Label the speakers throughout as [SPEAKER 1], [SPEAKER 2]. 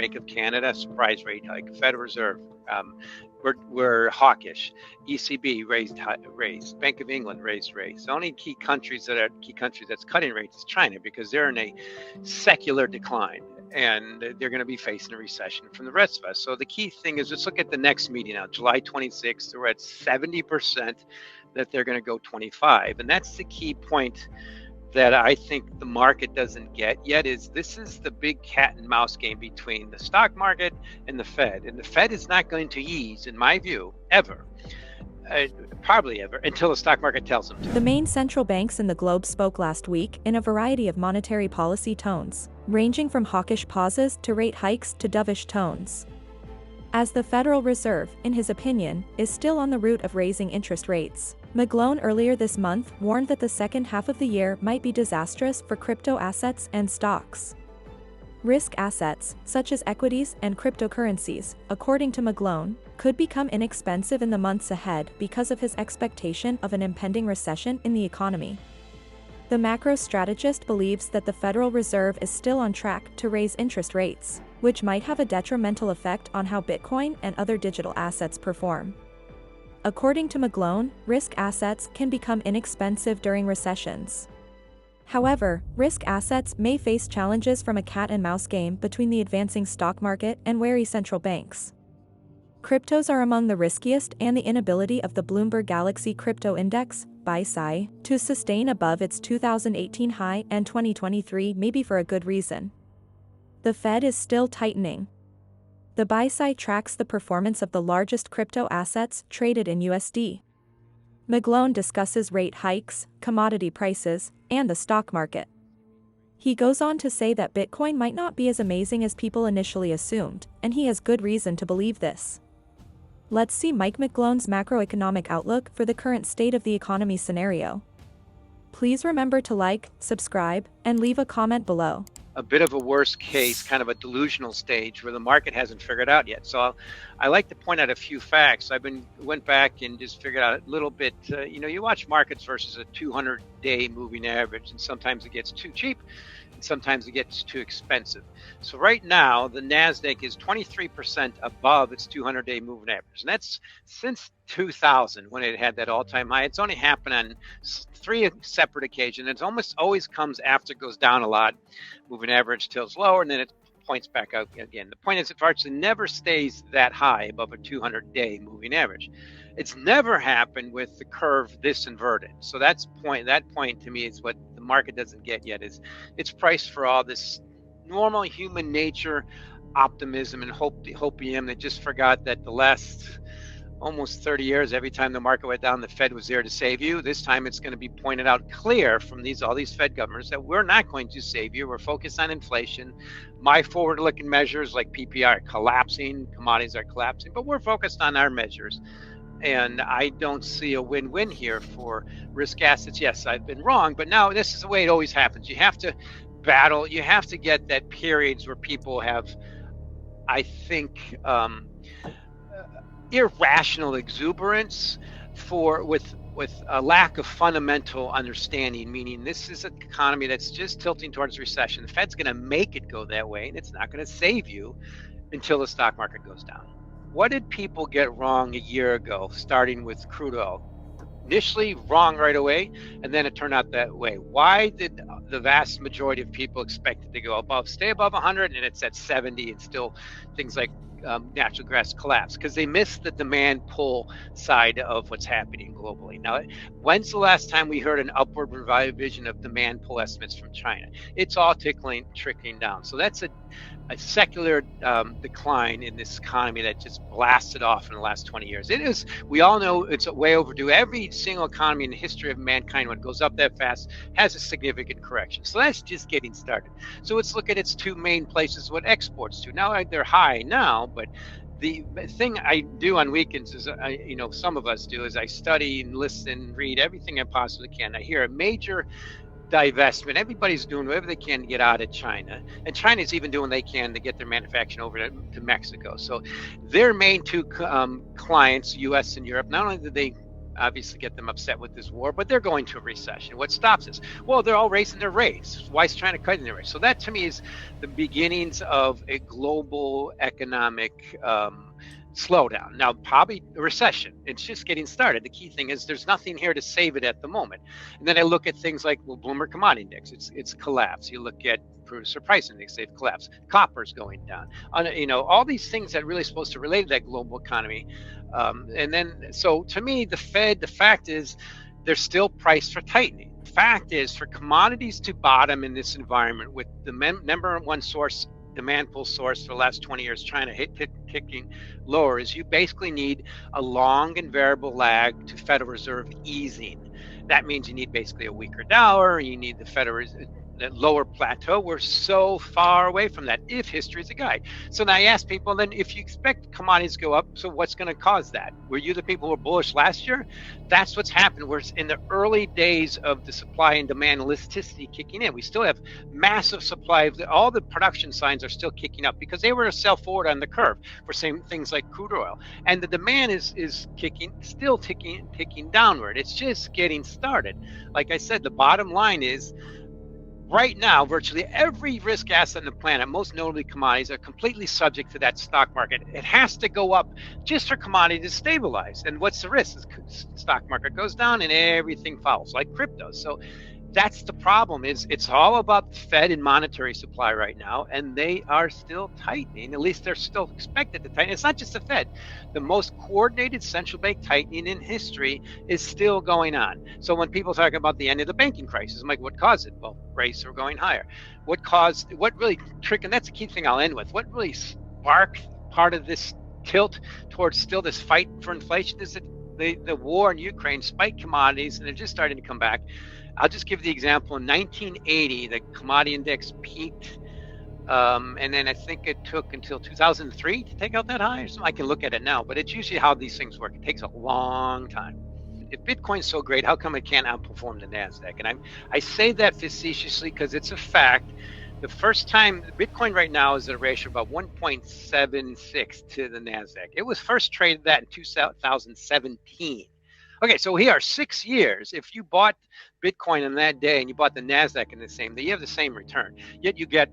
[SPEAKER 1] Bank of Canada, surprise rate hike. Federal Reserve, we're hawkish. ECB raised. Bank of England raised rates. The only key countries that's cutting rates is China, because they're in a secular decline, and they're going to be facing a recession from the rest of us. So the key thing is, let's look at the next meeting now, July 26th. We're at 70% that they're going to go 25, and that's the key point that I think the market doesn't get yet. Is this is the big cat and mouse game between the stock market and the Fed. And the Fed is not going to ease, in my view, ever. Probably ever, until the stock market tells them to.
[SPEAKER 2] The main central banks in the globe spoke last week in a variety of monetary policy tones, ranging from hawkish pauses to rate hikes to dovish tones. As the Federal Reserve, in his opinion, is still on the route of raising interest rates, McGlone earlier this month warned that the second half of the year might be disastrous for crypto assets and stocks. Risk assets, such as equities and cryptocurrencies, according to McGlone, could become inexpensive in the months ahead because of his expectation of an impending recession in the economy. The macro strategist believes that the Federal Reserve is still on track to raise interest rates, which might have a detrimental effect on how Bitcoin and other digital assets perform. According to McGlone, risk assets can become inexpensive during recessions. However, risk assets may face challenges from a cat and mouse game between the advancing stock market and wary central banks. Cryptos are among the riskiest, and the inability of the Bloomberg Galaxy Crypto Index, BYSI, to sustain above its 2018 high and 2023 may be for a good reason. The Fed is still tightening. The BYSI tracks the performance of the largest crypto assets traded in USD. McGlone discusses rate hikes, commodity prices, and the stock market. He goes on to say that Bitcoin might not be as amazing as people initially assumed, and he has good reason to believe this. Let's see Mike McGlone's macroeconomic outlook for the current state of the economy scenario. Please remember to like, subscribe, and leave a comment below.
[SPEAKER 1] A bit of a worst case, kind of a delusional stage where the market hasn't figured out yet. So I like to point out a few facts. Went back and just figured out a little bit. You watch markets versus a 200-day moving average, and sometimes it gets too cheap, and sometimes it gets too expensive. So right now, the Nasdaq is 23% above its 200-day moving average, and that's since 2000 when it had that all-time high. It's only happened on 3 separate occasions. It almost always comes after it goes down a lot. Moving average tilts lower, and then it points back out again. The point is, it virtually never stays that high above a 200-day moving average. It's never happened with the curve this inverted. So that point to me is what the market doesn't get yet. Is it's priced for all this normal human nature, optimism, and hopium that just forgot that the last almost 30 years, every time the market went down, the Fed was there to save you. This time it's going to be pointed out clear from all these Fed governors that we're not going to save you. We're focused on inflation. My forward-looking measures like PPI are collapsing, commodities are collapsing, but we're focused on our measures. And I don't see a win-win here for risk assets. Yes, I've been wrong, but now this is the way it always happens. You have to battle. You have to get that periods where people have, I think, irrational exuberance with a lack of fundamental understanding, meaning this is an economy that's just tilting towards recession. The Fed's going to make it go that way, and it's not going to save you until the stock market goes down. What did people get wrong a year ago, starting with crude oil? Initially wrong right away, and then it turned out that way. Why did the vast majority of people expect it to stay above 100, and it's at 70, and still things like natural gas collapse? Because they missed the demand pull side of what's happening globally. Now, when's the last time we heard an upward revision of demand pull estimates from China? It's all trickling down. So that's a secular decline in this economy that just blasted off in the last 20 years. It is, we all know it's way overdue. Every single economy in the history of mankind, when it goes up that fast, has a significant correction. So that's just getting started. So let's look at its 2 main places what exports to. Now they're high now, but the thing I do on weekends is, some of us do, is I study and listen, read everything I possibly can. I hear a major divestment. Everybody's doing whatever they can to get out of China, and China's even doing what they can to get their manufacturing over to Mexico. So their main 2 clients, U.S. and Europe, not only did they obviously get them upset with this war, but they're going to a recession. What stops us? Well, they're all raising their rates. Why is China cutting their rates? So that to me is the beginnings of a global economic slowdown. Now, probably a recession. It's just getting started. The key thing is there's nothing here to save it at the moment. And then I look at things like, well, Bloomberg Commodity Index, it's collapsed. You look at producer price index, they've collapsed. Copper's going down. All these things that are really supposed to relate to that global economy. And then, so to me, the Fed, the fact is, they're still priced for tightening. The fact is, for commodities to bottom in this environment with the number one source, demand pull source for the last 20 years, China ticking lower, is you basically need a long and variable lag to Federal Reserve easing. That means you need basically a weaker dollar, you need the Federal Reserve, that lower plateau. We're so far away from that, if history is a guide. So now I ask people, then if you expect commodities to go up, so what's going to cause that? Were you the people who were bullish last year? That's what's happened. We're in the early days of the supply and demand elasticity kicking in. We still have massive supply of all the production signs are still kicking up because they were a sell forward on the curve for same things like crude oil. And the demand is still ticking downward. It's just getting started. Like I said, the bottom line is, right now, virtually every risk asset on the planet, most notably commodities, are completely subject to that stock market. It has to go up just for commodities to stabilize. And what's the risk? The stock market goes down and everything follows, like crypto. So that's the problem. Is it's all about the Fed and monetary supply right now, and they are still tightening. At least they're still expected to tighten. It's not just the Fed. The most coordinated central bank tightening in history is still going on. So when people talk about the end of the banking crisis, I'm like, what caused it? Well, rates are going higher. What really triggered, and that's the key thing I'll end with, what really sparked part of this tilt towards still this fight for inflation is that the war in Ukraine spiked commodities, and they're just starting to come back. I'll just give the example. In 1980, the commodity index peaked, and then I think it took until 2003 to take out that high. So I can look at it now, but it's usually how these things work. It takes a long time. If Bitcoin's so great, how come it can't outperform the NASDAQ? And I say that facetiously because it's a fact. The first time, Bitcoin right now is at a ratio of about 1.76 to the NASDAQ. It was first traded that in 2017. Okay, so here are 6 years. If you bought Bitcoin on that day and you bought the NASDAQ in the same day, you have the same return. Yet you get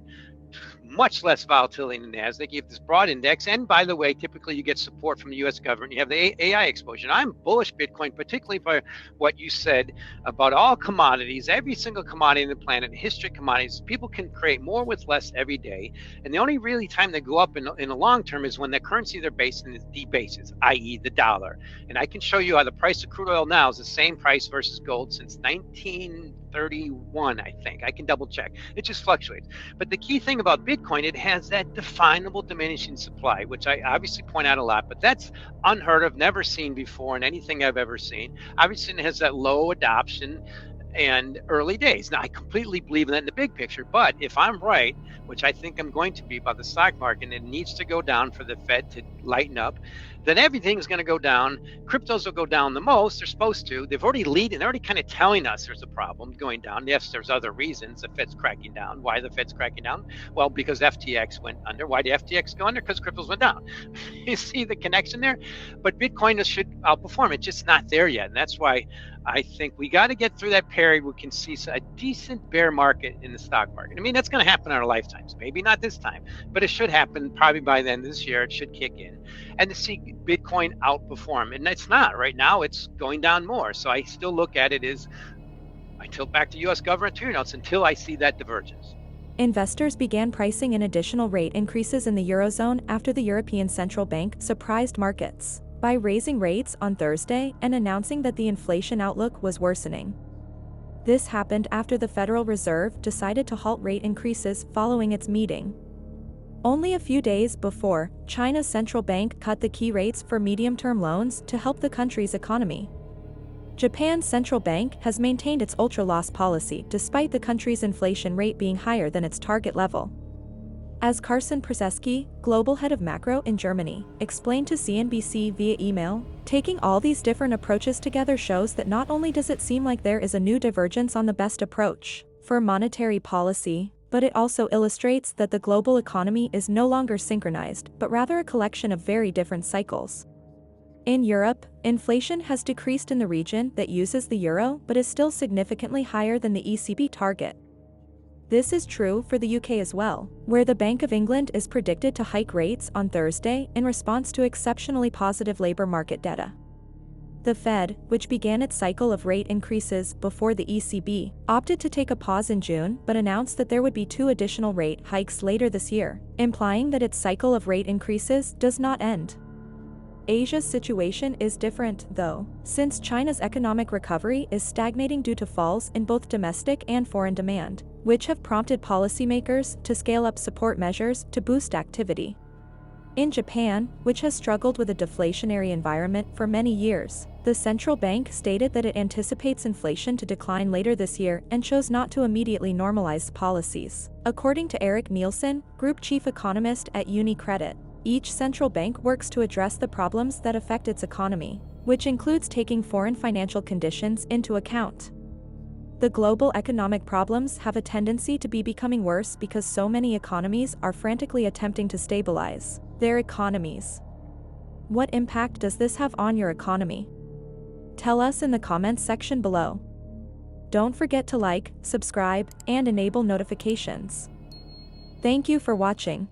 [SPEAKER 1] much less volatility in the NASDAQ. You have this broad index. And by the way, typically you get support from the U.S. government. You have the AI exposure. I'm bullish Bitcoin, particularly for what you said about all commodities, every single commodity on the planet, history commodities. People can create more with less every day. And the only really time they go up in the long term is when the currency they're based in is debases, i.e. the dollar. And I can show you how the price of crude oil now is the same price versus gold since 1931, I think. I can double check. It just fluctuates. But the key thing about Bitcoin, it has that definable diminishing supply, which I obviously point out a lot, but that's unheard of, never seen before in anything I've ever seen. Obviously, it has that low adoption and early days. Now, I completely believe in that in the big picture, but if I'm right, which I think I'm going to be about the stock market, and it needs to go down for the Fed to lighten up, then everything's going to go down. Cryptos will go down the most. They're supposed to. They're already kind of telling us there's a problem going down. Yes, there's other reasons the Fed's cracking down. Why the Fed's cracking down? Well, because FTX went under. Why did FTX go under? Because cryptos went down. You see the connection there? But Bitcoin should outperform. It's just not there yet. And that's why I think we got to get through that period where we can see a decent bear market in the stock market. I mean, that's going to happen in our lifetimes. Maybe not this time, but it should happen probably by the end of this year. It should kick in. And to see Bitcoin outperform. And it's not. Right now, it's going down more. So I still look at it as, I tilt back to U.S. government tier notes until I see that divergence.
[SPEAKER 2] Investors began pricing in additional rate increases in the Eurozone after the European Central Bank surprised markets by raising rates on Thursday and announcing that the inflation outlook was worsening. This happened after the Federal Reserve decided to halt rate increases following its meeting. Only a few days before, China's central bank cut the key rates for medium-term loans to help the country's economy. Japan's central bank has maintained its ultra-loss policy despite the country's inflation rate being higher than its target level. As Carsten Przeski, global head of macro in Germany, explained to CNBC via email, taking all these different approaches together shows that not only does it seem like there is a new divergence on the best approach for monetary policy, but it also illustrates that the global economy is no longer synchronized, but rather a collection of very different cycles. In Europe, inflation has decreased in the region that uses the euro but is still significantly higher than the ECB target. This is true for the UK as well, where the Bank of England is predicted to hike rates on Thursday in response to exceptionally positive labor market data. The Fed, which began its cycle of rate increases before the ECB, opted to take a pause in June but announced that there would be 2 additional rate hikes later this year, implying that its cycle of rate increases does not end. Asia's situation is different, though, since China's economic recovery is stagnating due to falls in both domestic and foreign demand, which have prompted policymakers to scale up support measures to boost activity. In Japan, which has struggled with a deflationary environment for many years, the central bank stated that it anticipates inflation to decline later this year and chose not to immediately normalize policies. According to Eric Nielsen, group chief economist at UniCredit, each central bank works to address the problems that affect its economy, which includes taking foreign financial conditions into account. The global economic problems have a tendency to be becoming worse because so many economies are frantically attempting to stabilize their economies. What impact does this have on your economy? Tell us in the comments section below. Don't forget to like, subscribe, and enable notifications. Thank you for watching.